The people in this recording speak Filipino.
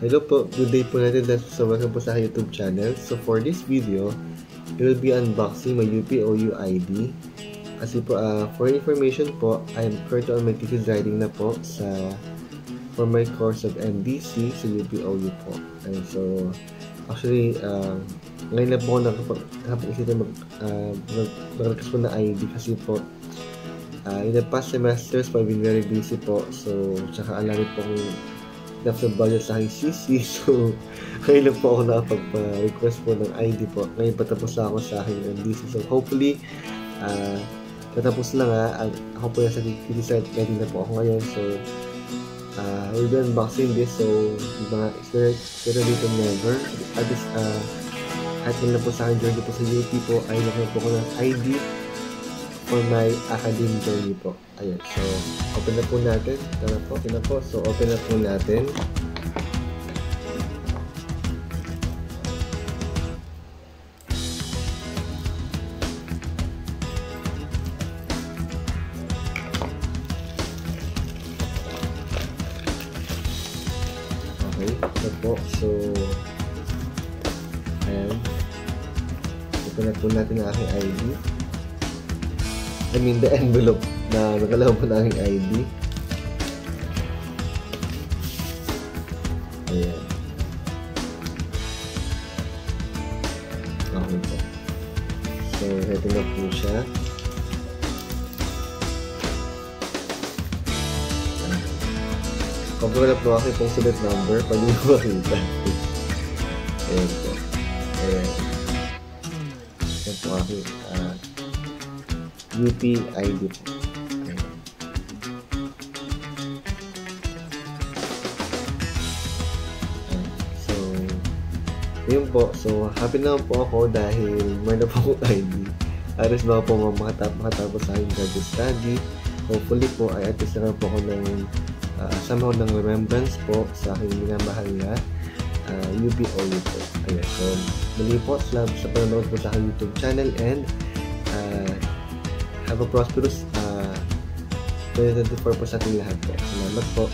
Hello po, good day po natin dahil sa welcome po sa aking YouTube channel. So for this video, we will be unboxing my UPOU ID. Kasi po, for information po, I am currently on my thesis writing na po for my course of MDC sa UPOU po. And so, actually, ngayon na po ako nakapag-isip mag-request po na ID kasi po, in the past semesters po, I've been very busy po. So, tsaka alami po kung nasa budget sa aking CC. So, ngayon lang po ako nakapag-request po ng ID po. Ngayon patapos na ako sa aking MDC. So, hopefully, patapos na nga. Ako po yung sa thesis writing na po ako ngayon. So, we'll be unboxing this. So, mga experience dito never. At least, kahit na po sa akin journey po sa UP po, ay nakuha po ko ng ID for my academic journey po. Ayan. So, open na po natin. Tara po. Okay na po. So, open na po natin. Okay. Ito po. So, ayan. Open na po natin ang aking ID. I mean, the envelope na nakalaman po na aking ID. Ayan. Okay po. So, ito na po siya. Kapag na po aking pong sulit number, pwede nyo makita. Ayan po. Ayan. Ayan po aking UP ID po. So, yun po. So, happy naman po ako dahil may na po akong ID. At least baka po makatapos sa aking graduate study. Hopefully po ay at least naman po ako ng somehow ng remembrance po sa aking minamahal na UPOU po. Ayan. So, muli po sa panonood po sa aking YouTube channel and have a prosperous 2024 po sa ating lahat po. Salamat po.